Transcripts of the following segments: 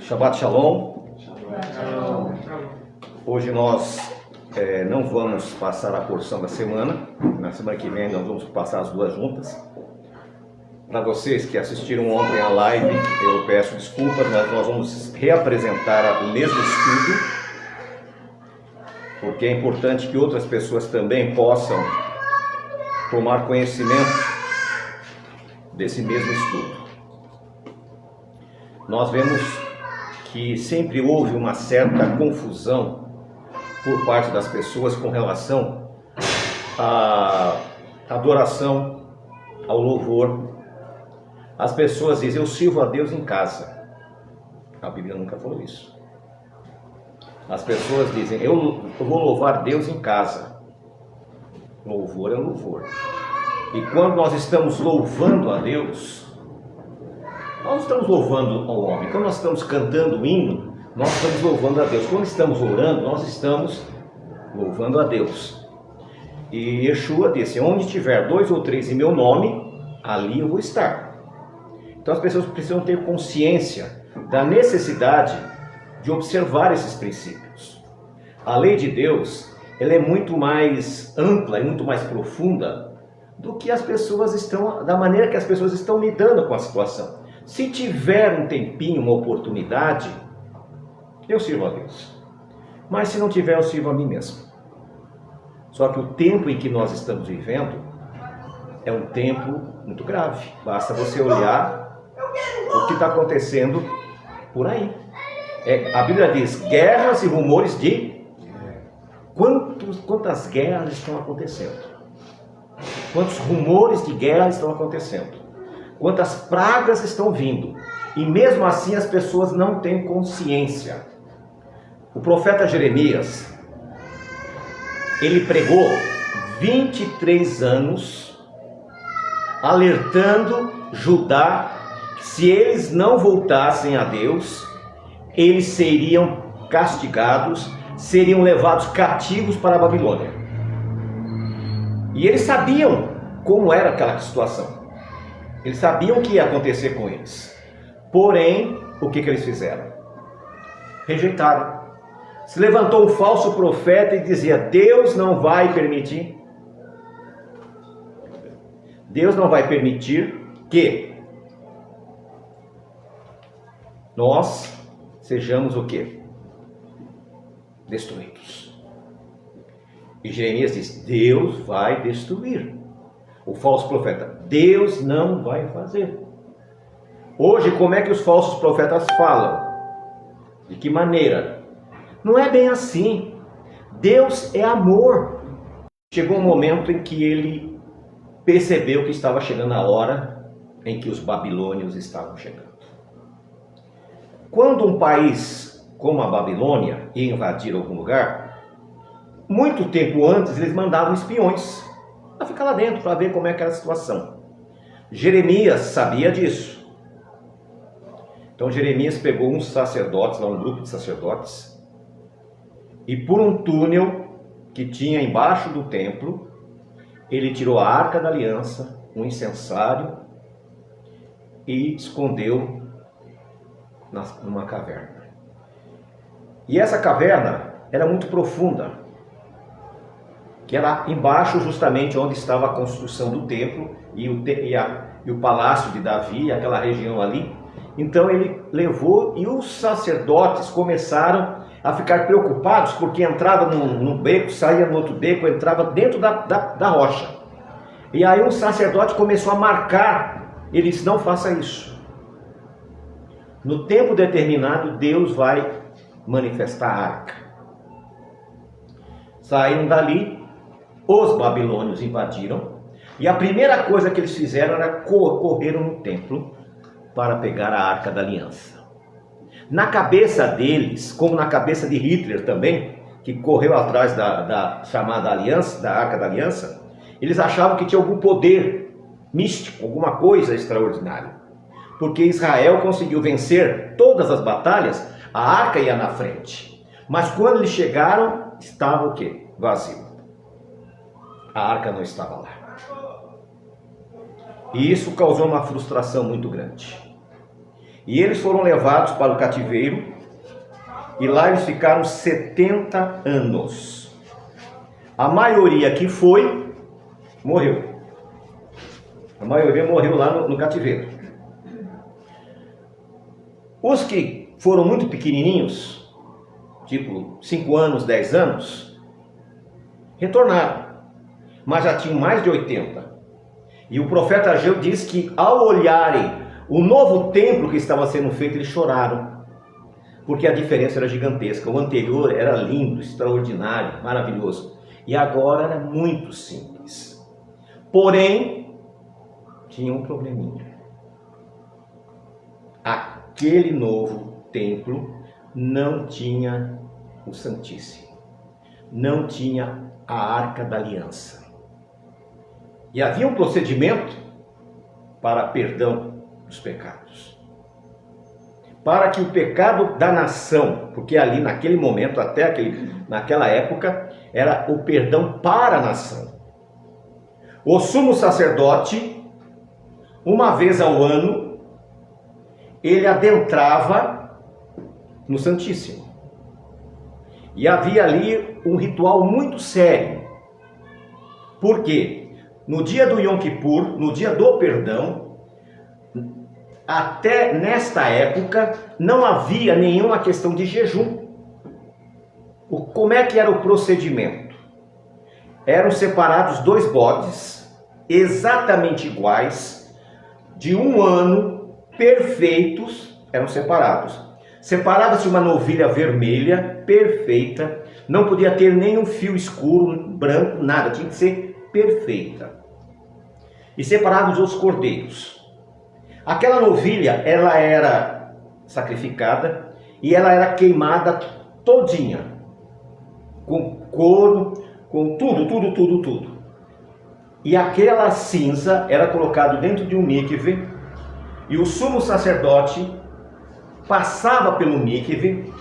Shabbat Shalom. Hoje nós não vamos passar a porção da semana. Na semana que vem nós vamos passar as duas juntas. Para vocês que assistiram ontem a live, eu peço desculpas, mas nós vamos reapresentar o mesmo estudo, porque é importante que outras pessoas também possam tomar conhecimento desse mesmo estudo. Nós vemos que sempre houve uma certa confusão por parte das pessoas com relação à adoração, ao louvor. As pessoas dizem, eu sirvo a Deus em casa. A Bíblia nunca falou isso. As pessoas dizem, eu vou louvar Deus em casa. Louvor é louvor. E quando nós estamos louvando a Deus, nós não estamos louvando ao homem. Quando nós estamos cantando o hino, nós estamos louvando a Deus. Quando estamos orando, nós estamos louvando a Deus. E Yeshua disse, onde tiver 2 ou 3 em meu nome, ali eu vou estar. Então as pessoas precisam ter consciência da necessidade de observar esses princípios. A lei de Deus, ela é muito mais ampla e muito mais profunda do que as pessoas estão, da maneira que as pessoas estão lidando com a situação. Se tiver um tempinho, uma oportunidade, eu sirvo a Deus. Mas se não tiver, eu sirvo a mim mesmo. Só que o tempo em que nós estamos vivendo é um tempo muito grave. Basta você olhar o que está acontecendo por aí. A Bíblia diz, guerras e rumores de... Quantas guerras estão acontecendo? Quantos rumores de guerra estão acontecendo? Quantas pragas estão vindo? E mesmo assim as pessoas não têm consciência. O profeta Jeremias, ele pregou 23 anos alertando Judá que se eles não voltassem a Deus, eles seriam castigados, seriam levados cativos para a Babilônia. E eles sabiam como era aquela situação. Eles sabiam o que ia acontecer com eles. Porém, o que eles fizeram? Rejeitaram. Se levantou um falso profeta e dizia, Deus não vai permitir. Deus não vai permitir que nós sejamos o quê? Destruídos. E Jeremias diz, Deus vai destruir. O falso profeta, Deus não vai fazer. Hoje, como é que os falsos profetas falam? De que maneira? Não é bem assim. Deus é amor. Chegou um momento em que ele percebeu que estava chegando a hora em que os babilônios estavam chegando. Quando um país como a Babilônia ia invadir algum lugar, muito tempo antes eles mandavam espiões para ficar lá dentro, para ver como é que era a situação. Jeremias sabia disso. Então Jeremias pegou uns sacerdotes, lá um grupo de sacerdotes, e por um túnel que tinha embaixo do templo, ele tirou a Arca da Aliança, um incensário, e escondeu numa caverna. E essa caverna era muito profunda, que era embaixo justamente onde estava a construção do templo e o palácio de Davi, aquela região ali. Então ele levou e os sacerdotes começaram a ficar preocupados porque entrava num beco, saía no outro beco, entrava dentro da rocha. E aí um sacerdote começou a marcar, ele disse, não faça isso. No tempo determinado, Deus vai manifestar a arca. Saíram dali, os babilônios invadiram, e a primeira coisa que eles fizeram era correram no templo para pegar a Arca da Aliança. Na cabeça deles, como na cabeça de Hitler também, que correu atrás da chamada Aliança, da Arca da Aliança, eles achavam que tinha algum poder místico, alguma coisa extraordinária. Porque Israel conseguiu vencer todas as batalhas, a arca ia na frente. Mas quando eles chegaram, estava o quê? Vazio. A arca não estava lá. E isso causou uma frustração muito grande. E eles foram levados para o cativeiro, e lá eles ficaram 70 anos. A maioria que foi, morreu. A maioria morreu lá no cativeiro. Os que foram muito pequenininhos, tipo 5 anos, 10 anos, retornaram, mas já tinham mais de 80. E o profeta Ageu diz que ao olharem o novo templo que estava sendo feito, eles choraram, porque a diferença era gigantesca. O anterior era lindo, extraordinário, maravilhoso, e agora era muito simples. Porém, tinha um probleminha. Aquele novo templo não tinha o Santíssimo, não tinha a Arca da Aliança. E havia um procedimento para perdão dos pecados. Para que o pecado da nação, porque ali naquele momento, naquela época, era o perdão para a nação. O sumo sacerdote, uma vez ao ano, ele adentrava no Santíssimo. E havia ali um ritual muito sério. Por quê? No dia do Yom Kippur, no dia do perdão, até nesta época, não havia nenhuma questão de jejum. Como é que era o procedimento? Eram separados 2 bodes, exatamente iguais, de 1 ano, perfeitos, eram separados. Separava-se uma novilha vermelha, perfeita, não podia ter nenhum fio escuro, branco, nada, tinha que ser perfeita. E separados os cordeiros. Aquela novilha, ela era sacrificada e ela era queimada todinha, com couro, com tudo. E aquela cinza era colocada dentro de um mikve, e o sumo sacerdote passava pelo mikve,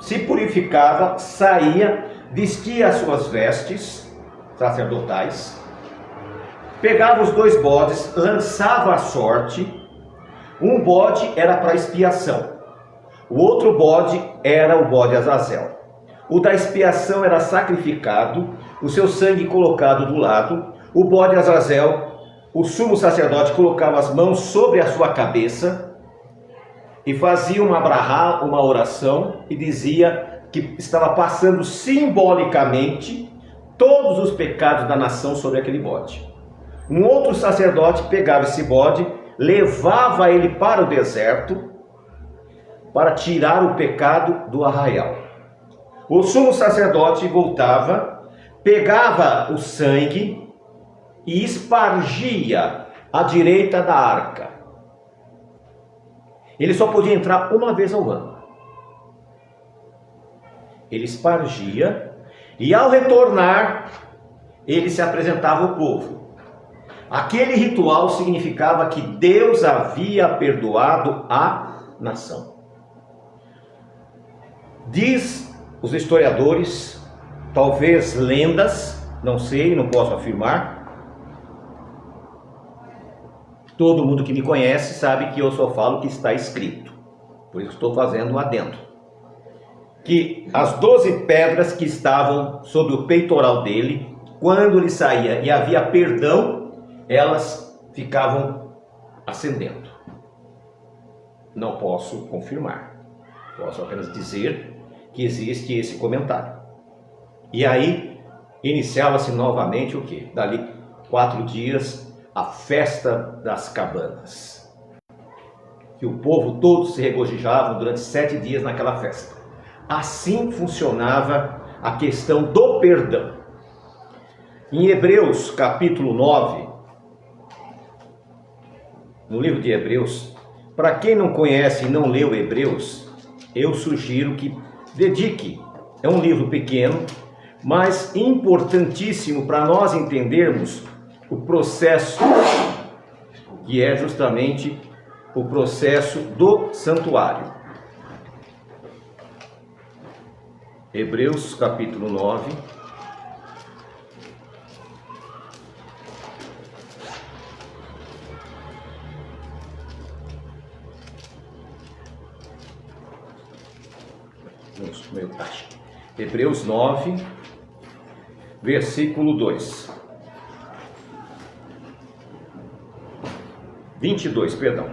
se purificava, saía, vestia as suas vestes sacerdotais, pegava os 2 bodes, lançava a sorte. Um bode era para expiação, o outro bode era o bode Azazel. O da expiação era sacrificado, o seu sangue colocado do lado. O bode Azazel, o sumo sacerdote colocava as mãos sobre a sua cabeça e fazia uma brahá, uma oração, e dizia que estava passando simbolicamente todos os pecados da nação sobre aquele bode. Um outro sacerdote pegava esse bode, levava ele para o deserto para tirar o pecado do arraial. O sumo sacerdote voltava, pegava o sangue e espargia à direita da arca. Ele só podia entrar uma vez ao ano. Ele espargia e ao retornar, ele se apresentava ao povo. Aquele ritual significava que Deus havia perdoado a nação. Diz os historiadores, talvez lendas, não sei, não posso afirmar. Todo mundo que me conhece sabe que eu só falo o que está escrito. Por isso estou fazendo um adendo. Que as 12 pedras que estavam sobre o peitoral dele, quando ele saía e havia perdão, elas ficavam acendendo. Não posso confirmar. Posso apenas dizer que existe esse comentário. E aí, iniciava-se novamente o quê? Dali 4 dias, a festa das cabanas. Que o povo todo se regozijava durante 7 dias naquela festa. Assim funcionava a questão do perdão. Em Hebreus capítulo 9, no livro de Hebreus, para quem não conhece e não leu Hebreus, eu sugiro que dedique. É um livro pequeno, mas importantíssimo para nós entendermos o processo, que é justamente o processo do santuário. Hebreus capítulo 9. Hebreus 9, versículo 2. 22, perdão.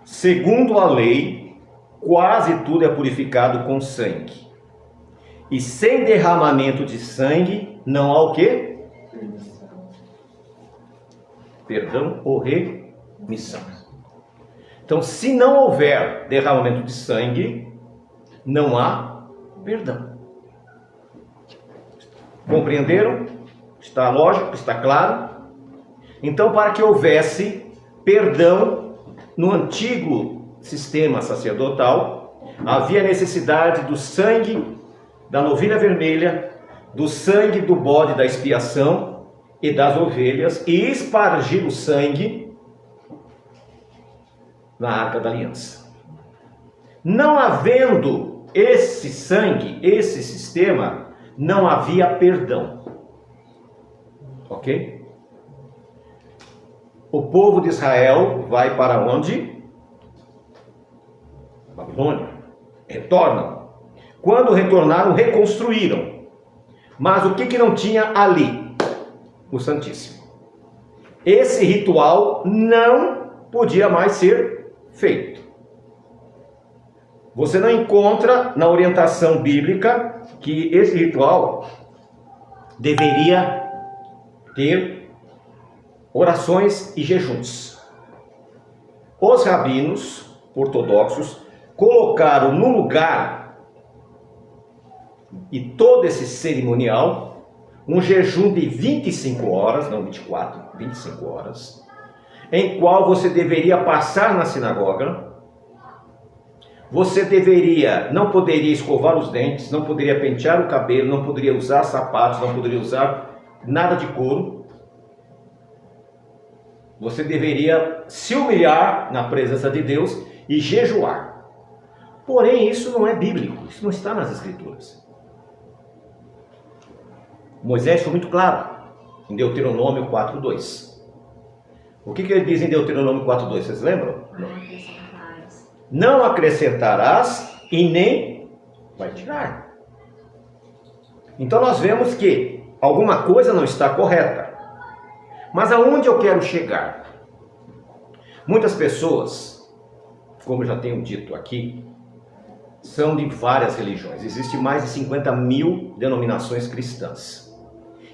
Segundo a lei, quase tudo é purificado com sangue. E sem derramamento de sangue, não há o quê? Perdão ou remissão. Então, se não houver derramamento de sangue, não há perdão. Compreenderam? Está lógico? Está claro? Então, para que houvesse perdão no antigo sistema sacerdotal, havia necessidade do sangue da novilha vermelha, do sangue do bode da expiação e das ovelhas, e espargir o sangue na arca da aliança. Não havendo esse sangue, esse sistema, não havia perdão. Ok? O povo de Israel vai para onde? Babilônia. Retornam. Quando retornaram, reconstruíram. Mas o que não tinha ali? O Santíssimo. Esse ritual não podia mais ser feito. Você não encontra na orientação bíblica que esse ritual deveria ter orações e jejuns. Os rabinos ortodoxos colocaram no lugar e todo esse cerimonial um jejum de 25 horas, não 24, 25 horas, em qual você deveria passar na sinagoga. Você não poderia escovar os dentes, não poderia pentear o cabelo, não poderia usar sapatos, não poderia usar nada de couro. Você deveria se humilhar na presença de Deus e jejuar. Porém, isso não é bíblico, isso não está nas Escrituras. Moisés foi muito claro em Deuteronômio 4:2. O que ele diz em Deuteronômio 4:2? Vocês lembram? Não acrescentarás e nem vai tirar. Então nós vemos que alguma coisa não está correta. Mas aonde eu quero chegar? Muitas pessoas, como eu já tenho dito aqui, são de várias religiões. Existem mais de 50 mil denominações cristãs.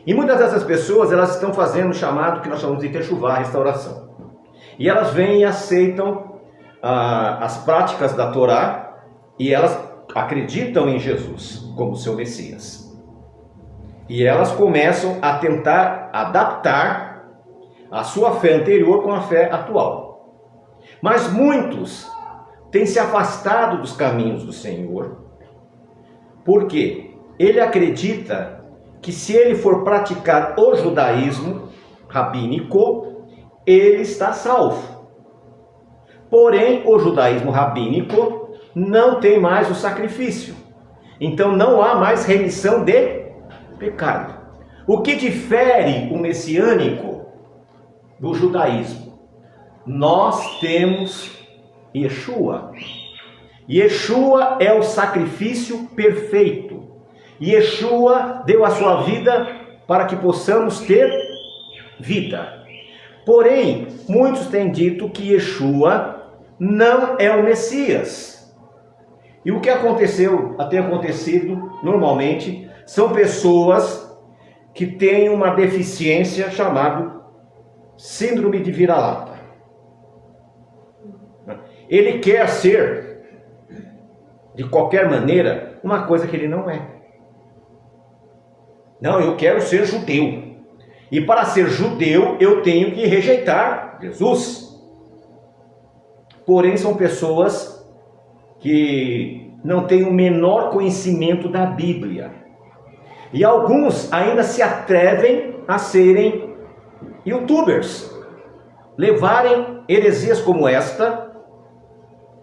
E muitas dessas pessoas, elas estão fazendo o chamado que nós chamamos de techuvá, restauração. E elas vêm e aceitam as práticas da Torá, e elas acreditam em Jesus como seu Messias. E elas começam a tentar adaptar a sua fé anterior com a fé atual. Mas muitos têm se afastado dos caminhos do Senhor, porque ele acredita que se ele for praticar o judaísmo rabínico, ele está salvo. Porém, o judaísmo rabínico não tem mais o sacrifício. Então não há mais remissão de pecado. O que difere o messiânico do judaísmo? Nós temos Yeshua. Yeshua é o sacrifício perfeito. Yeshua deu a sua vida para que possamos ter vida. Porém, muitos têm dito que Yeshua não é o Messias. E o que tem acontecido normalmente são pessoas que têm uma deficiência chamada síndrome de vira-lata. Ele quer ser, de qualquer maneira, uma coisa que ele não é. Não, eu quero ser judeu. E para ser judeu, eu tenho que rejeitar Jesus. Porém, são pessoas que não têm o menor conhecimento da Bíblia. E alguns ainda se atrevem a serem youtubers, levarem heresias como esta,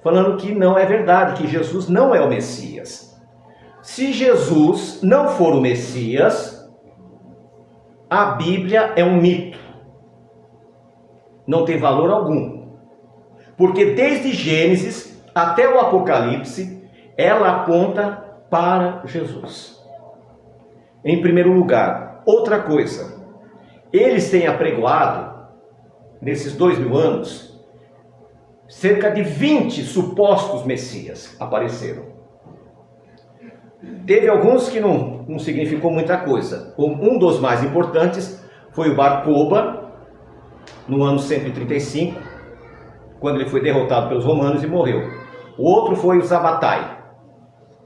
falando que não é verdade, que Jesus não é o Messias. Se Jesus não for o Messias, a Bíblia é um mito. não tem valor algum. Porque desde Gênesis até o Apocalipse, ela aponta para Jesus. Em primeiro lugar, outra coisa, eles têm apregoado, nesses 2000 anos, cerca de 20 supostos messias apareceram. Teve alguns que não significou muita coisa. Um dos mais importantes foi o Bar Kokhba, no ano 135, quando ele foi derrotado pelos romanos e morreu. O outro foi o Zabbatai.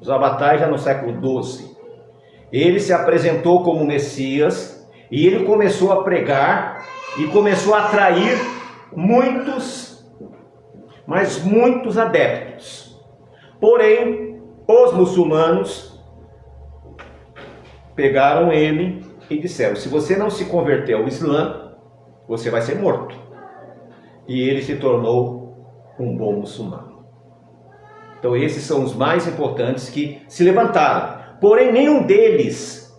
O Zabbatai já no século XII. Ele se apresentou como Messias e ele começou a pregar e começou a atrair muitos, mas muitos adeptos. Porém, os muçulmanos pegaram ele e disseram: se você não se converter ao Islã, você vai ser morto. E ele se tornou um bom muçulmano. Então esses são os mais importantes que se levantaram. Porém, nenhum deles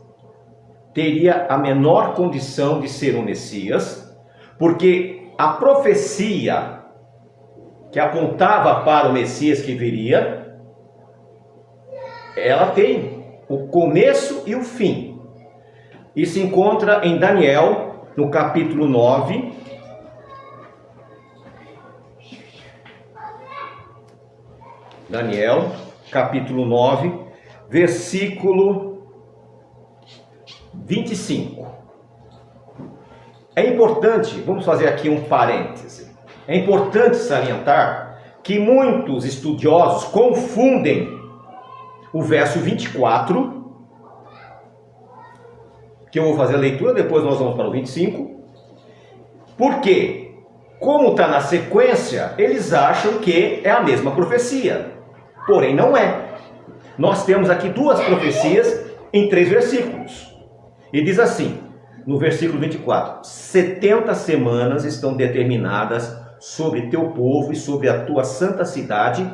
teria a menor condição de ser um Messias, porque a profecia que apontava para o Messias que viria, ela tem o começo e o fim. E se encontra em Daniel, no capítulo 9. Daniel, capítulo 9, versículo 25. É importante, vamos fazer aqui um parêntese. É importante salientar que muitos estudiosos confundem o verso 24, que eu vou fazer a leitura, depois nós vamos para o 25, porque, como está na sequência, eles acham que é a mesma profecia, porém não é. Nós temos aqui duas profecias em 3 versículos, e diz assim, no versículo 24, 70 semanas estão determinadas sobre teu povo e sobre a tua santa cidade,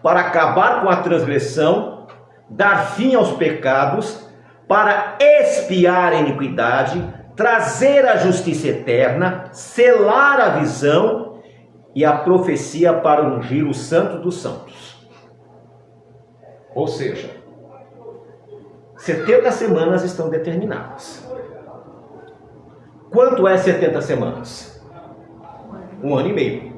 para acabar com a transgressão, dar fim aos pecados, para expiar a iniquidade, trazer a justiça eterna, selar a visão e a profecia para ungir o santo dos santos. Ou seja, 70 semanas estão determinadas. Quanto é 70 semanas? 1 ano e meio,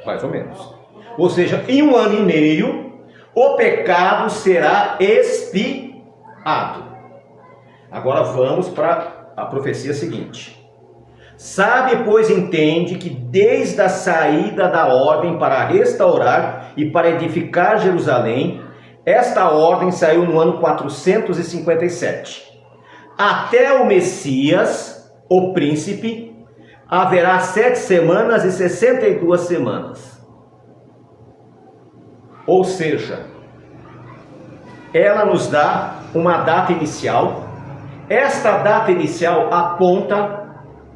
mais ou menos. Ou seja, em 1 ano e meio, o pecado será expiado. Agora vamos para a profecia seguinte. Sabe, pois, entende que desde a saída da ordem para restaurar e para edificar Jerusalém, esta ordem saiu no ano 457. Até o Messias, o príncipe, haverá 7 semanas e 62 semanas. Ou seja, ela nos dá uma data inicial. Esta data inicial aponta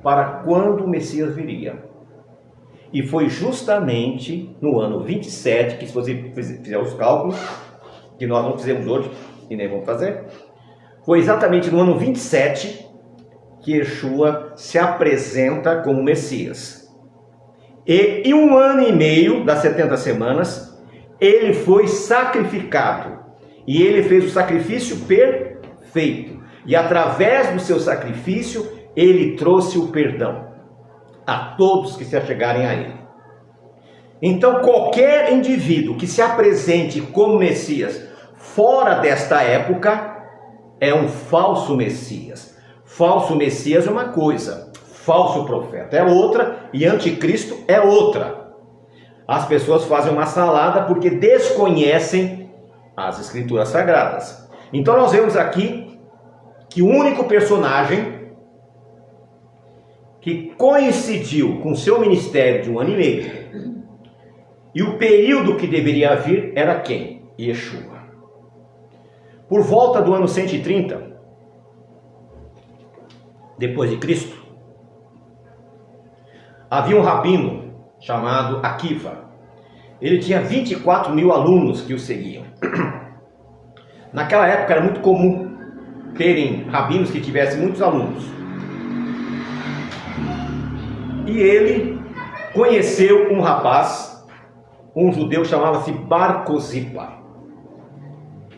para quando o Messias viria. E foi justamente no ano 27, que se você fizer os cálculos, que nós não fizemos hoje e nem vamos fazer, foi exatamente no ano 27 que Yeshua se apresenta como Messias. E em 1 ano e meio das 70 semanas, ele foi sacrificado. E ele fez o sacrifício perfeito. E através do seu sacrifício, ele trouxe o perdão a todos que se achegarem a ele. Então, qualquer indivíduo que se apresente como Messias fora desta época é um falso Messias. Falso Messias é uma coisa, falso profeta é outra e anticristo é outra. As pessoas fazem uma salada porque desconhecem as escrituras sagradas. Então nós vemos aqui que o único personagem que coincidiu com seu ministério de 1 ano e meio e o período que deveria vir era quem? Yeshua. Por volta do ano 130 depois de Cristo, havia um rabino chamado Akiva. Ele tinha 24 mil alunos que o seguiam. Naquela época era muito comum terem rabinos que tivessem muitos alunos. E ele conheceu um rapaz, um judeu, chamava-se Bar Koziba.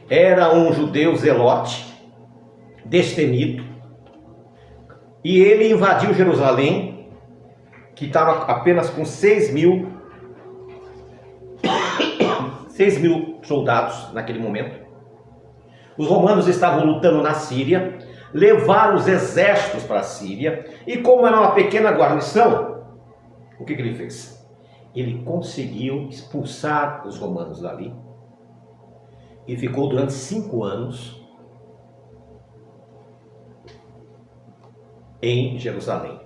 Era um judeu zelote, destemido, e ele invadiu Jerusalém, que estava apenas com 6 mil soldados naquele momento. Os romanos estavam lutando na Síria, levaram os exércitos para a Síria, e como era uma pequena guarnição, o que ele fez? Ele conseguiu expulsar os romanos dali, e ficou durante 5 anos em Jerusalém.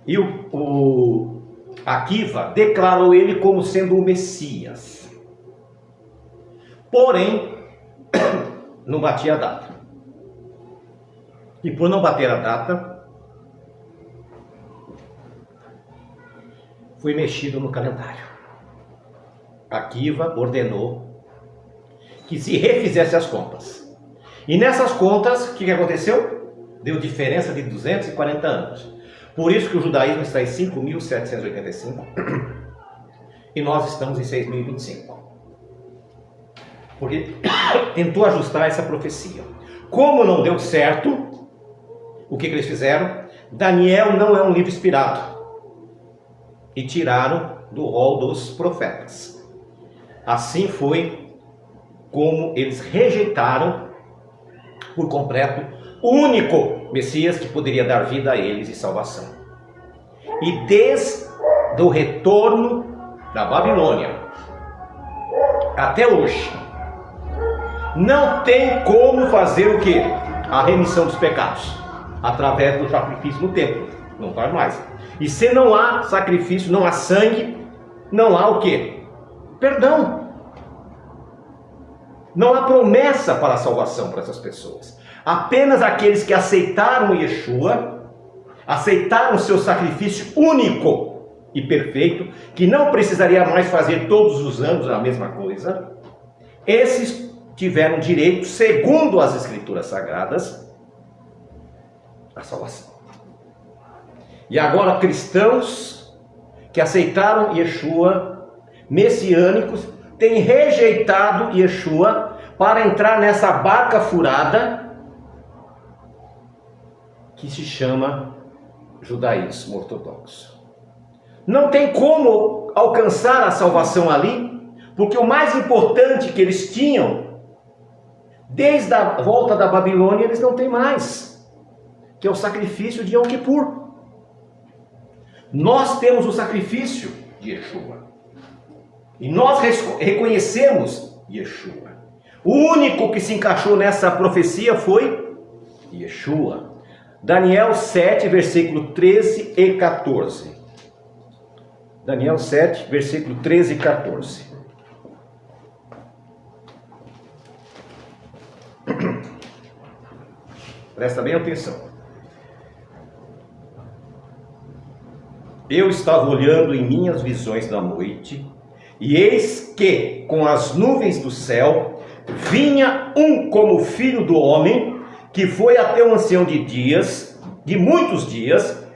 E o Akiva declarou ele como sendo o Messias. Porém, não batia a data. E por não bater a data, foi mexido no calendário. Akiva ordenou que se refizesse as contas. E nessas contas, o que aconteceu? Deu diferença de 240 anos. Por isso que o judaísmo está em 5.785 e nós estamos em 6.025. Porque tentou ajustar essa profecia. Como não deu certo, o que eles fizeram? Daniel não é um livro inspirado. E tiraram do rol dos profetas. Assim foi como eles rejeitaram por completo o único Messias que poderia dar vida a eles e salvação. E desde o retorno da Babilônia até hoje, não tem como fazer o quê? A remissão dos pecados através do sacrifício no templo. Não faz mais. E se não há sacrifício, não há sangue, não há o quê? Perdão. Não há promessa para a salvação para essas pessoas. Apenas aqueles que aceitaram Yeshua, aceitaram o seu sacrifício único e perfeito, que não precisaria mais fazer todos os anos a mesma coisa, esses tiveram direito, segundo as Escrituras Sagradas, à salvação. E agora cristãos que aceitaram Yeshua, messiânicos, têm rejeitado Yeshua para entrar nessa barca furada que se chama judaísmo ortodoxo. Não tem como alcançar a salvação ali, porque o mais importante que eles tinham, desde a volta da Babilônia, eles não têm mais, que é o sacrifício de Yom Kippur. Nós temos o sacrifício de Yeshua. E nós reconhecemos Yeshua. O único que se encaixou nessa profecia foi Yeshua. Daniel 7, versículo 13 e 14. Daniel 7, versículo 13 e 14. Presta bem atenção. Eu estava olhando em minhas visões da noite, e eis que, com as nuvens do céu, vinha um como filho do homem, que foi até o ancião de dias, de muitos dias,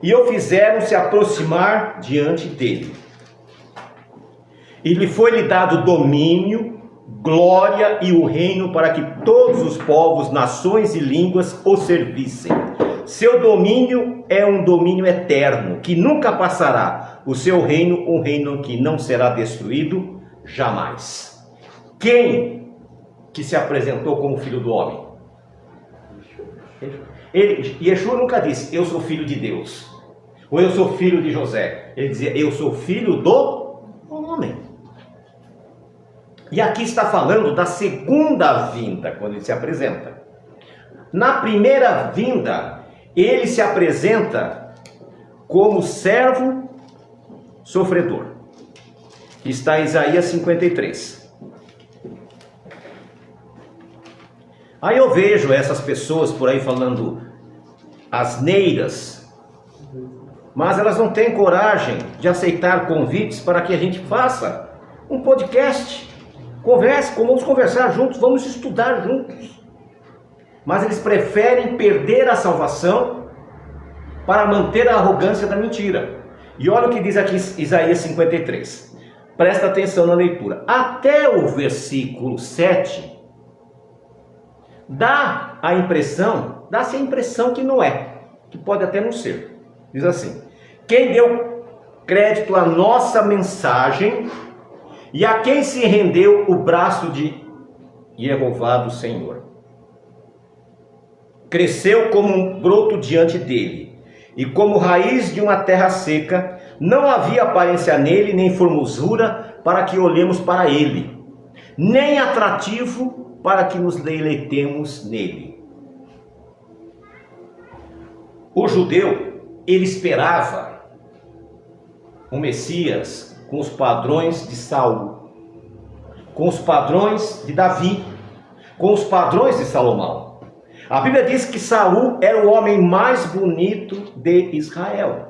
e o fizeram se aproximar diante dele. E lhe foi-lhe dado domínio, glória e o reino para que todos os povos, nações e línguas o servissem. Seu domínio é um domínio eterno, que nunca passará. O seu reino, um reino que não será destruído jamais. Quem que se apresentou como filho do homem? Yeshua nunca disse, eu sou filho de Deus, ou eu sou filho de José. Ele dizia, eu sou filho do homem. E aqui está falando da segunda vinda, quando ele se apresenta. Na primeira vinda, ele se apresenta como servo sofredor. Está em Isaías 53. Aí eu vejo essas pessoas por aí falando asneiras, mas elas não têm coragem de aceitar convites para que a gente faça um podcast. Converse, vamos conversar juntos, vamos estudar juntos. Mas eles preferem perder a salvação para manter a arrogância da mentira. E olha o que diz aqui Isaías 53. Presta atenção na leitura. Até o versículo 7, dá-se a impressão que não é, que pode até não ser. Diz assim: quem deu crédito à nossa mensagem e a quem se rendeu o braço de Jeová do Senhor. Cresceu como um broto diante dele, e como raiz de uma terra seca, não havia aparência nele, nem formosura para que olhemos para ele, nem atrativo para que nos deleitemos nele. O judeu, ele esperava o Messias com os padrões de Saul, com os padrões de Davi, com os padrões de Salomão. A Bíblia diz que Saul era o homem mais bonito de Israel.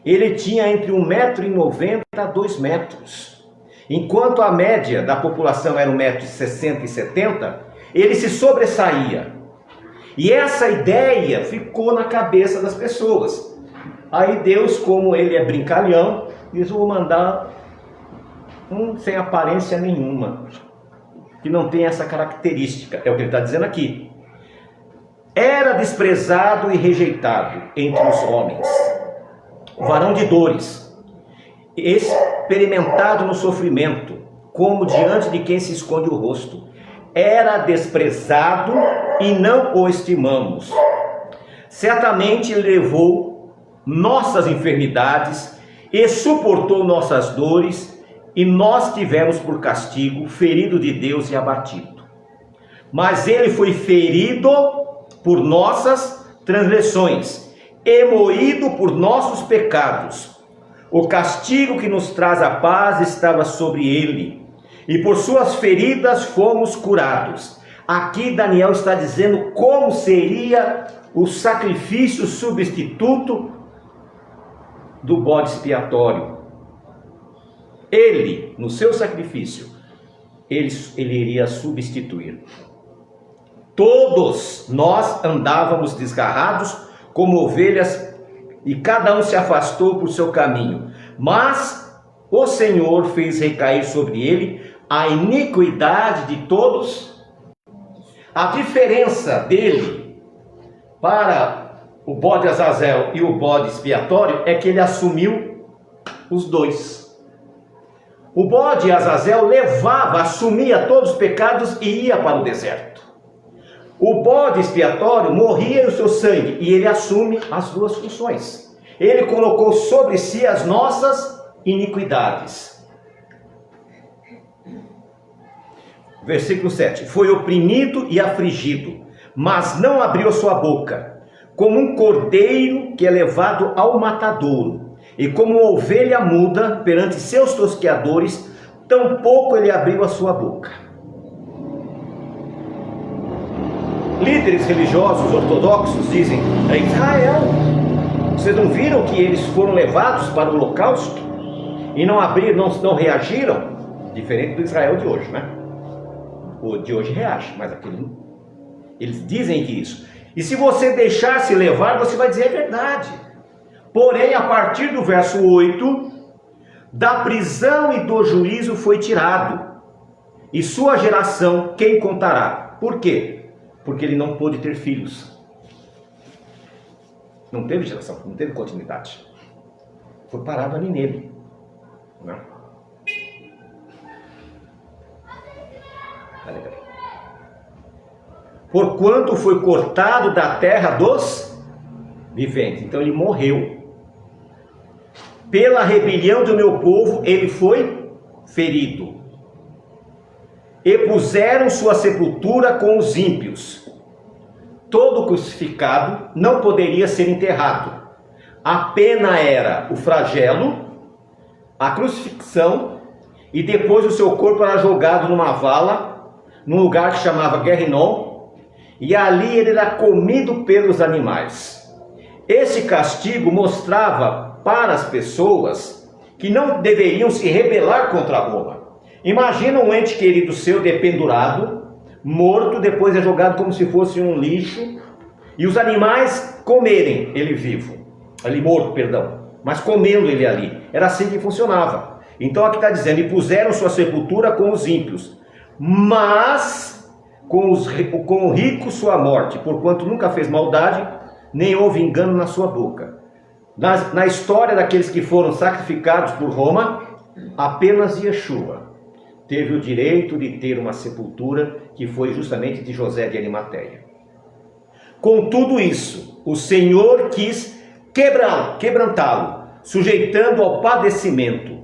Ele tinha entre 1,90 m a 2 metros. Enquanto a média da população era 1,60 m e 70 m, ele se sobressaía. E essa ideia ficou na cabeça das pessoas. Aí Deus, como ele é brincalhão, diz: vou mandar um sem aparência nenhuma, que não tem essa característica. É o que ele está dizendo aqui. Era desprezado e rejeitado entre os homens, varão de dores, experimentado no sofrimento, como diante de quem se esconde o rosto. Era desprezado e não o estimamos. Certamente ele levou nossas enfermidades e suportou nossas dores, e nós tivemos por castigo, ferido de Deus e abatido. Mas ele foi ferido por nossas transgressões e moído por nossos pecados. O castigo que nos traz a paz estava sobre ele, e por suas feridas fomos curados. Aqui Daniel está dizendo como seria o sacrifício substituto do bode expiatório. Ele, no seu sacrifício, ele iria substituir. Todos nós andávamos desgarrados como ovelhas, e cada um se afastou por seu caminho. Mas o Senhor fez recair sobre ele a iniquidade de todos. A diferença dele para o bode Azazel e o bode expiatório é que ele assumiu os dois. O bode Azazel assumia todos os pecados e ia para o deserto. O bode expiatório morria em o seu sangue, e ele assume as duas funções. Ele colocou sobre si as nossas iniquidades. Versículo 7. Foi oprimido e afligido, mas não abriu sua boca. Como um cordeiro que é levado ao matadouro, e como uma ovelha muda perante seus tosqueadores, tampouco ele abriu a sua boca. Líderes religiosos ortodoxos dizem: é Israel, vocês não viram que eles foram levados para o holocausto e não reagiram? Diferente do Israel de hoje, né? O de hoje reage, mas aquele não. Eles dizem que isso. E se você deixar se levar, você vai dizer: é verdade. Porém, a partir do verso 8, da prisão e do juízo foi tirado, e sua geração quem contará? Por quê? Porque ele não pôde ter filhos. Não teve geração, não teve continuidade. Foi parado ali nele. Não. Porquanto foi cortado da terra dos viventes. Então ele morreu. Pela rebelião do meu povo ele foi ferido. E puseram sua sepultura com os ímpios. Todo crucificado não poderia ser enterrado. A pena era o flagelo, a crucifixão, e depois o seu corpo era jogado numa vala, num lugar que chamava Guerrinom, e ali ele era comido pelos animais. Esse castigo mostrava para as pessoas que não deveriam se rebelar contra Roma. Imagina um ente querido seu dependurado, morto, depois é jogado como se fosse um lixo, e os animais comerem ele vivo, ele morto, perdão, mas comendo ele ali. Era assim que funcionava. Então aqui está dizendo, e puseram sua sepultura com os ímpios, mas com o rico sua morte, porquanto nunca fez maldade, nem houve engano na sua boca. Na história daqueles que foram sacrificados por Roma, apenas Yeshua teve o direito de ter uma sepultura que foi justamente de José de Arimateia. Com tudo isso, o Senhor quis quebrantá-lo, sujeitando ao padecimento,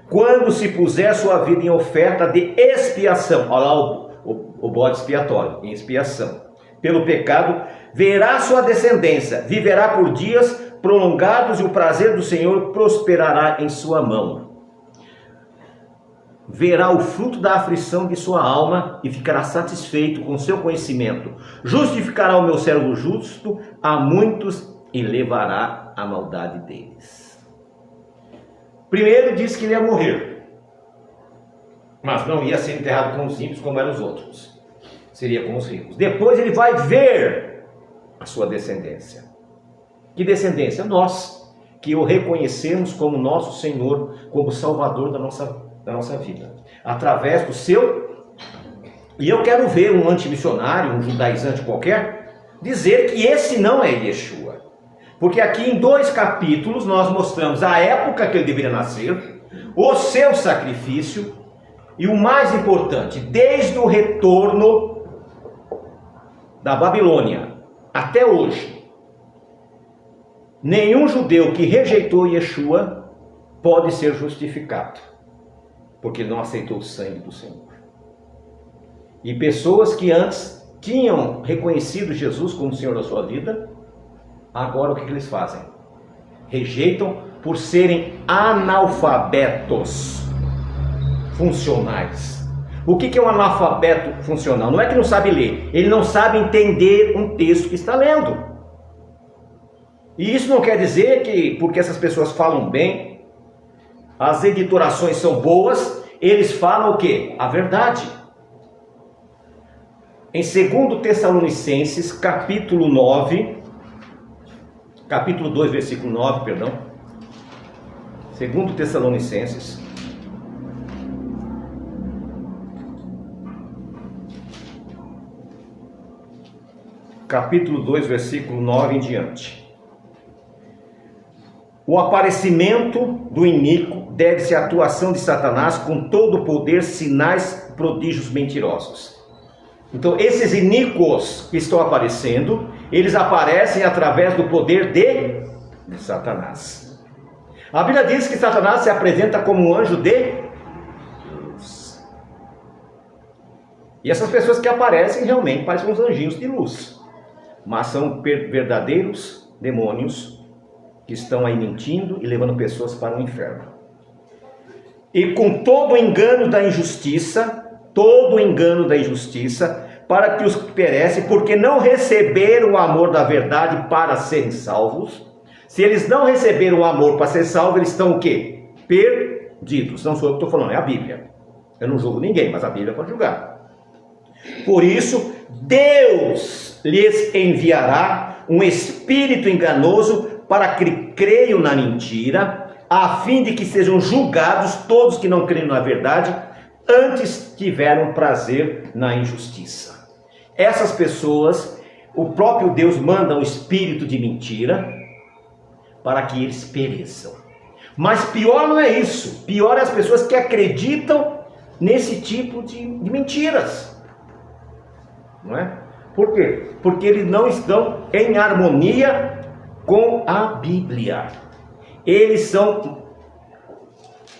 quando se puser sua vida em oferta de expiação. Olha lá o bode expiatório, em expiação. Pelo pecado, verá sua descendência, viverá por dias prolongados e o prazer do Senhor prosperará em sua mão. Verá o fruto da aflição de sua alma e ficará satisfeito com seu conhecimento. Justificará o meu servo justo a muitos e levará a maldade deles. Primeiro disse que ele ia morrer, mas não ia ser enterrado com os ímpios como eram os outros. Seria com os ricos. Depois ele vai ver a sua descendência. Que descendência? Nós, que o reconhecemos como nosso Senhor, como Salvador da nossa vida. Através do seu... E eu quero ver um antimissionário, um judaizante qualquer, dizer que esse não é Yeshua. Porque aqui em 2 capítulos nós mostramos a época que ele deveria nascer, o seu sacrifício e o mais importante, desde o retorno da Babilônia até hoje. Nenhum judeu que rejeitou Yeshua pode ser justificado, porque ele não aceitou o sangue do Senhor. E pessoas que antes tinham reconhecido Jesus como Senhor da sua vida, agora o que eles fazem? Rejeitam por serem analfabetos funcionais. O que é um analfabeto funcional? Não é que não sabe ler, ele não sabe entender um texto que está lendo. E isso não quer dizer que, porque essas pessoas falam bem, as editorações são boas, eles falam o quê? A verdade. Em 2 Tessalonicenses, capítulo 2, versículo 9, perdão. 2 Tessalonicenses. Capítulo 2, versículo 9 em diante. O aparecimento do iníquo deve-se à atuação de Satanás com todo o poder, sinais, prodígios mentirosos. Então, esses iníquos que estão aparecendo, eles aparecem através do poder de Satanás. A Bíblia diz que Satanás se apresenta como um anjo de luz. E essas pessoas que aparecem realmente parecem uns anjinhos de luz, mas são verdadeiros demônios que estão aí mentindo e levando pessoas para o inferno. E com todo o engano da injustiça, para que os que perecem, porque não receberam o amor da verdade para serem salvos. Se eles não receberam o amor para ser salvos, eles estão o quê? Perdidos. Não sou eu que estou falando, é a Bíblia. Eu não julgo ninguém, mas a Bíblia pode julgar. Por isso, Deus lhes enviará um espírito enganoso para que creiam na mentira, a fim de que sejam julgados todos que não creem na verdade, antes tiveram prazer na injustiça. Essas pessoas, o próprio Deus manda um espírito de mentira para que eles pereçam. Mas pior não é isso. Pior é as pessoas que acreditam nesse tipo de mentiras. Não é? Por quê? Porque eles não estão em harmonia com a Bíblia. Eles são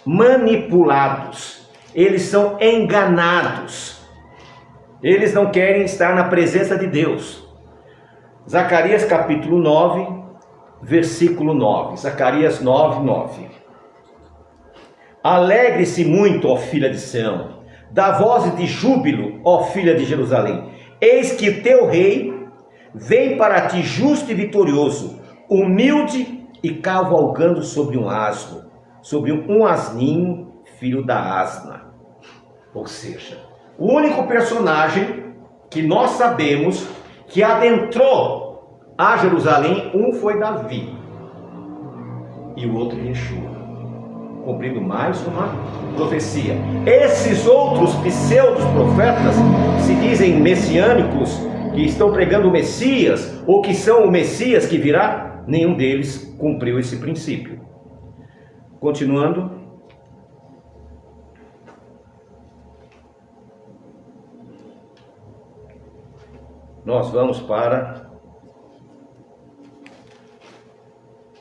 manipulados. Eles são enganados. Eles não querem estar na presença de Deus. Zacarias capítulo 9, versículo 9. Zacarias 9, 9. Alegre-se muito, ó filha de Sião, dá vozes de júbilo, ó filha de Jerusalém. Eis que teu rei vem para ti justo e vitorioso, humilde e cavalgando sobre um asno, sobre um asninho, filho da asna. Ou seja, o único personagem que nós sabemos que adentrou a Jerusalém, um foi Davi e o outro Yeshua, cumprindo mais uma profecia. Esses outros pseudos profetas se dizem messiânicos, que estão pregando o Messias, ou que são o Messias que virá, nenhum deles cumpriu esse princípio. Continuando. Nós vamos para...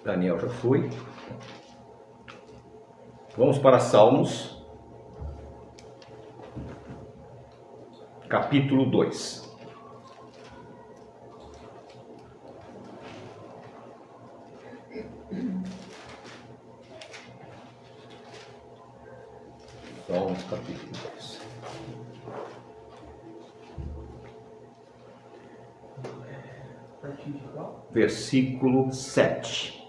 Daniel já foi. Vamos para Salmos, capítulo 2. Salmos, capítulo 2. Versículo 7.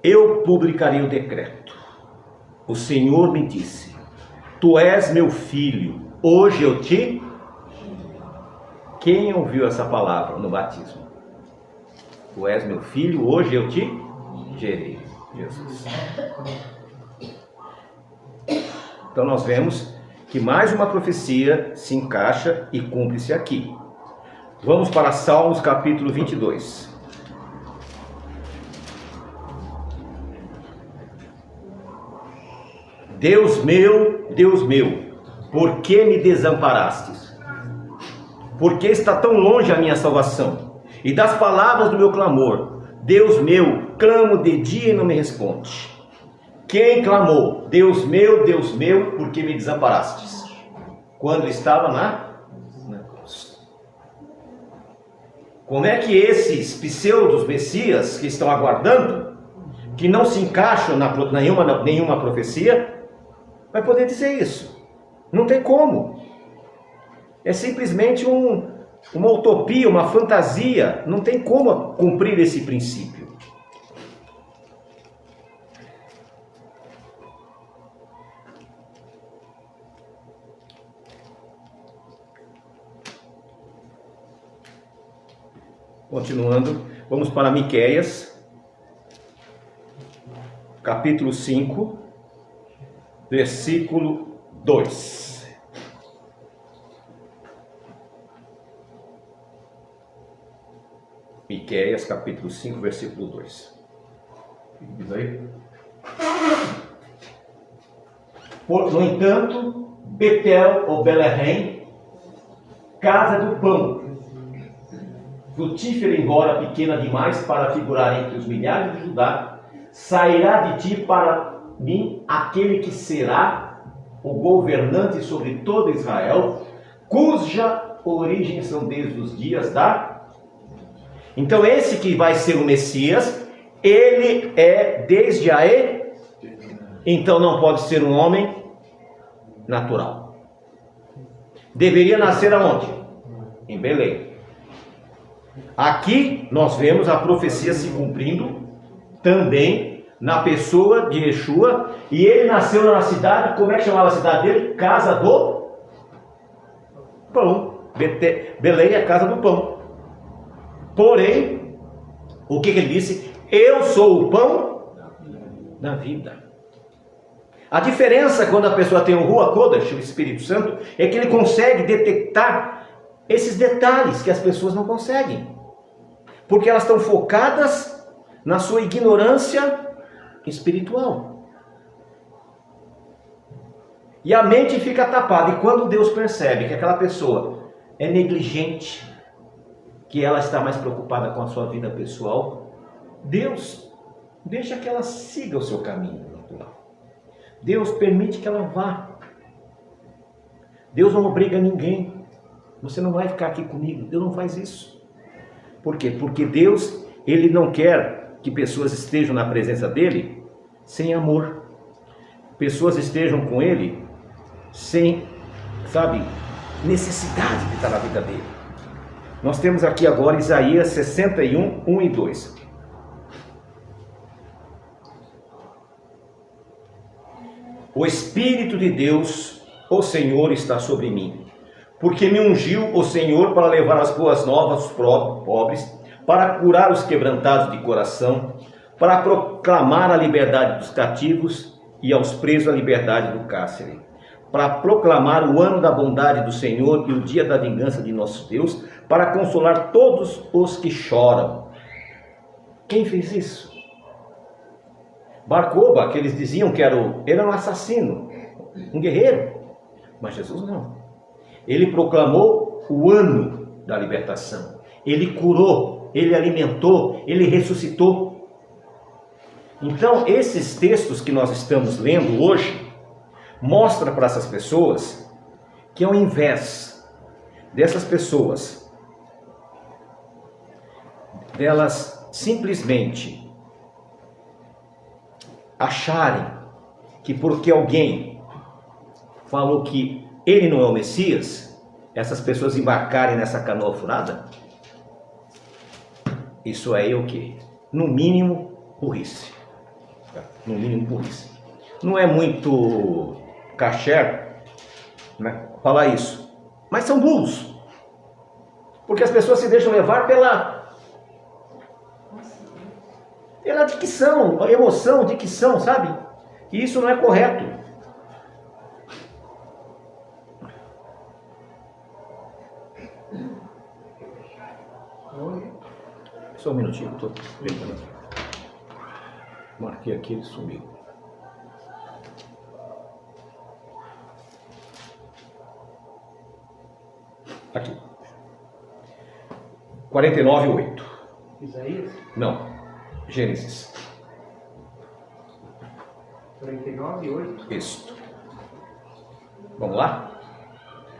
Eu publicarei o decreto. O Senhor me disse: Tu és meu filho, hoje eu te... Quem ouviu essa palavra no batismo? Tu és meu filho, hoje eu te gerei. Jesus. Então nós vemos que mais uma profecia se encaixa e cumpre-se aqui. Vamos para Salmos capítulo 22. Deus meu, por que me desamparastes? Por que está tão longe a minha salvação? E das palavras do meu clamor, Deus meu, clamo de dia e não me responde. Quem clamou? Deus meu, por que me desamparastes? Quando estava na cruz. Como é que esses pseudos messias que estão aguardando, que não se encaixam na nenhuma profecia, vai poder dizer isso? Não tem como. É simplesmente uma utopia, uma fantasia. Não tem como cumprir esse princípio. Continuando, vamos para Miqueias, capítulo 5, versículo 2. Miqueias, capítulo 5, versículo 2. Diz aí. No entanto, Betel ou Belém, casa do pão, frutífera embora pequena demais para figurar entre os milhares de Judá, sairá de ti para mim aquele que será o governante sobre todo Israel, cuja origem são desde os dias da... Então esse que vai ser o Messias, ele é desde a... Então não pode ser um homem natural. Deveria nascer aonde? Em Belém. Aqui nós vemos a profecia se cumprindo também na pessoa de Yeshua, e ele nasceu na cidade, como é que chamava a cidade dele? Casa do Pão. Belém é a casa do pão. Porém, o que ele disse? Eu sou o pão da vida. A diferença quando a pessoa tem o Ruach Kodesh, o Espírito Santo, é que ele consegue detectar esses detalhes que as pessoas não conseguem. Porque elas estão focadas na sua ignorância espiritual. E a mente fica tapada. E quando Deus percebe que aquela pessoa é negligente, que ela está mais preocupada com a sua vida pessoal, Deus deixa que ela siga o seu caminho natural. Deus permite que ela vá. Deus não obriga ninguém. Você não vai ficar aqui comigo. Deus não faz isso. Por quê? Porque Deus, ele não quer que pessoas estejam na presença dele sem amor. Pessoas estejam com ele sem, necessidade de estar na vida dele. Nós temos aqui agora Isaías 61, 1 e 2. O Espírito de Deus, o Senhor, está sobre mim, porque me ungiu o Senhor para levar as boas novas aos pobres, para curar os quebrantados de coração, para proclamar a liberdade dos cativos e aos presos a liberdade do cárcere, para proclamar o ano da bondade do Senhor e o dia da vingança de nosso Deus, para consolar todos os que choram. Quem fez isso? Bar Kokhba, que eles diziam que era um assassino, um guerreiro, mas Jesus não. Ele proclamou o ano da libertação, ele curou, ele alimentou, ele ressuscitou. Então, esses textos que nós estamos lendo hoje, mostram para essas pessoas que ao invés dessas pessoas, delas simplesmente acharem que porque alguém falou que ele não é o Messias, essas pessoas embarcarem nessa canoa furada, isso aí é o quê? No mínimo, burrice. No mínimo, burrice. Não é muito kasher, né, falar isso, mas são burros. Porque as pessoas se deixam levar pela dicção, emoção, dicção, sabe? E isso não é correto. Só um minutinho, estou vendo. Marquei aqui, ele sumiu. Aqui. 49:8. Isaías? Não. Gênesis. 49:8. Isso. Vamos lá?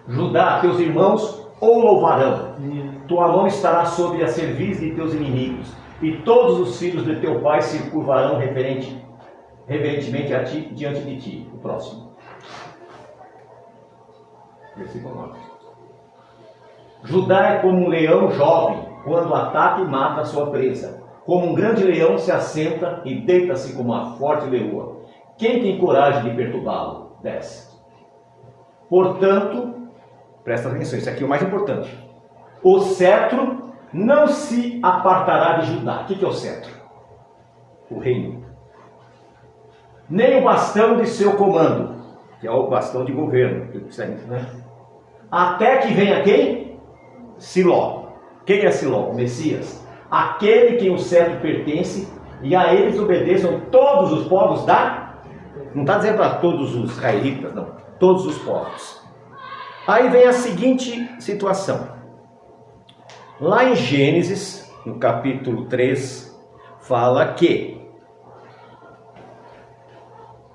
Judá, teus irmãos o louvarão. Tua mão estará sobre a cerviz de teus inimigos, e todos os filhos de teu pai se curvarão reverentemente a ti, diante de ti. O próximo. Versículo 9. Judá é como um leão jovem, quando ataca e mata a sua presa. Como um grande leão se assenta e deita-se como uma forte leoa. Quem tem coragem de perturbá-lo? 10. Portanto, presta atenção, isso aqui é o mais importante. O cetro não se apartará de Judá. O que é o cetro? O reino. Nem o bastão de seu comando, que é o bastão de governo. Né? Até que venha quem? Siló. Quem é Siló? O Messias. Aquele que o cetro pertence, e a eles obedeçam todos os povos da... Não está dizendo para todos os israelitas, não. Todos os povos. Aí vem a seguinte situação. Lá em Gênesis, no capítulo 3, fala que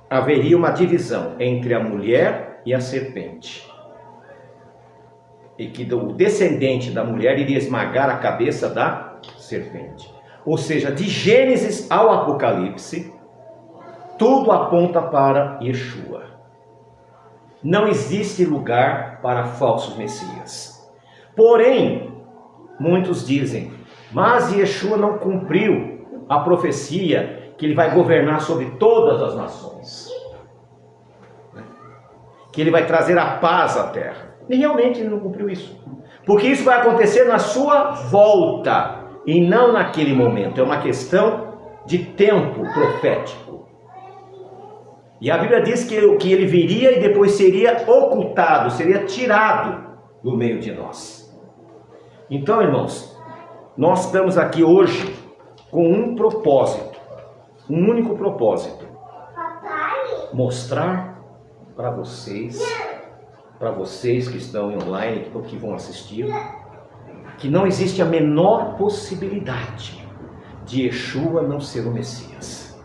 haveria uma divisão entre a mulher e a serpente. E que o descendente da mulher iria esmagar a cabeça da serpente. Ou seja, de Gênesis ao Apocalipse, tudo aponta para Yeshua. Não existe lugar para falsos messias. Porém, muitos dizem, mas Yeshua não cumpriu a profecia que ele vai governar sobre todas as nações. Que ele vai trazer a paz à terra. E realmente ele não cumpriu isso. Porque isso vai acontecer na sua volta e não naquele momento. É uma questão de tempo profético. E a Bíblia diz que ele viria e depois seria ocultado, seria tirado do meio de nós. Então, irmãos, nós estamos aqui hoje com um propósito, um único propósito: mostrar para vocês que estão online, que vão assistir, que não existe a menor possibilidade de Yeshua não ser o Messias.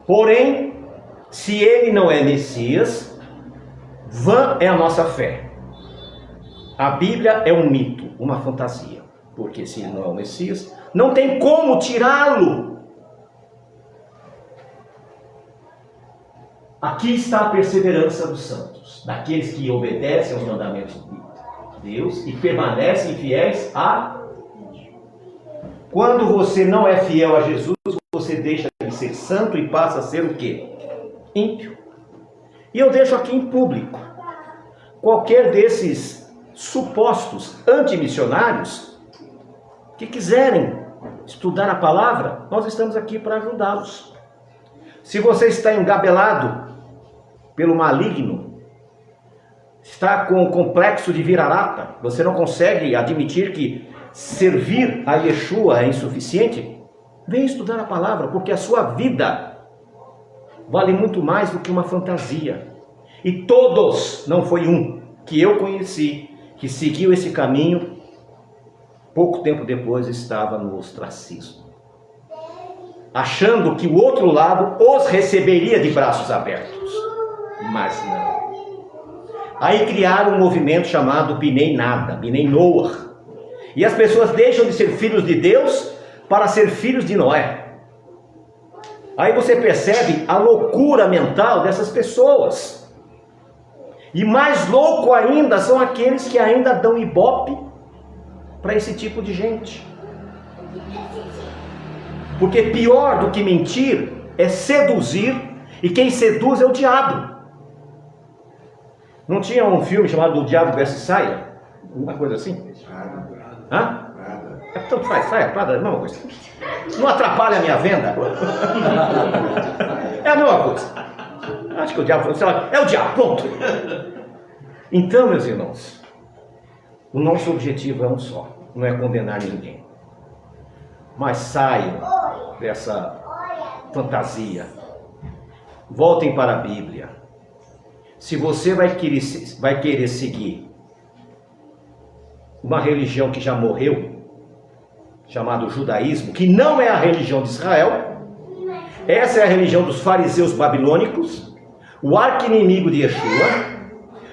Porém, se ele não é Messias, vã é a nossa fé. A Bíblia é um mito, uma fantasia. Porque se ele não é o Messias, não tem como tirá-lo. Aqui está a perseverança dos santos, daqueles que obedecem aos mandamentos de Deus e permanecem fiéis a... Quando você não é fiel a Jesus, você deixa de ser santo e passa a ser o quê? Ímpio. E eu deixo aqui em público. Qualquer desses supostos antimissionários que quiserem estudar a palavra, nós estamos aqui para ajudá-los. Se você está engabelado pelo maligno, está com o complexo de vira-lata, você não consegue admitir que servir a Yeshua é insuficiente, vem estudar a palavra, porque a sua vida vale muito mais do que uma fantasia. E todos, não foi um, que eu conheci, que seguiu esse caminho, pouco tempo depois estava no ostracismo, achando que o outro lado os receberia de braços abertos, mas não. Aí criaram um movimento chamado Bnei Nada, Bnei Noach, e as pessoas deixam de ser filhos de Deus para ser filhos de Noé. Aí você percebe a loucura mental dessas pessoas. E mais louco ainda são aqueles que ainda dão ibope para esse tipo de gente. Porque pior do que mentir é seduzir, e quem seduz é o diabo. Não tinha um filme chamado O Diabo Veste Saia? Uma coisa assim? Hã? Tanto faz, saia, Prada, é a mesma coisa. Não atrapalha a minha venda? É a mesma coisa. Acho que o diabo, sei lá, é o diabo, pronto. Então, meus irmãos, o nosso objetivo é um só, não é condenar ninguém. Mas saiam dessa fantasia. Voltem para a Bíblia. Se você vai querer seguir uma religião que já morreu, chamado judaísmo, que não é a religião de Israel, essa é a religião dos fariseus babilônicos, o arqui-inimigo de Yeshua,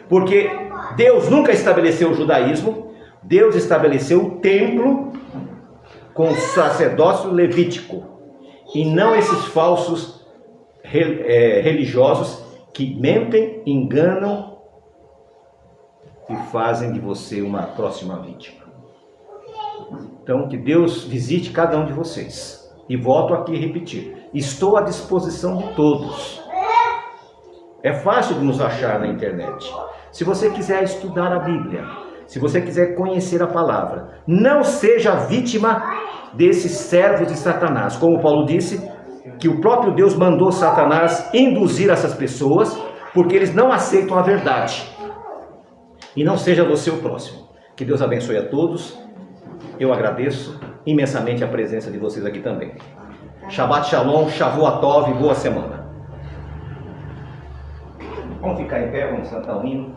porque Deus nunca estabeleceu o judaísmo, Deus estabeleceu o templo com o sacerdócio levítico, e não esses falsos religiosos que mentem, enganam e fazem de você uma próxima vítima. Então, que Deus visite cada um de vocês. E volto aqui a repetir, estou à disposição de todos. É fácil de nos achar na internet. Se você quiser estudar a Bíblia, se você quiser conhecer a palavra, não seja vítima desses servos de Satanás. Como Paulo disse, que o próprio Deus mandou Satanás induzir essas pessoas, porque eles não aceitam a verdade. E não seja você o próximo. Que Deus abençoe a todos. Eu agradeço imensamente a presença de vocês aqui também. Shabbat Shalom, Shavua Tov, boa semana. Vamos ficar em pé, vamos cantar um hino.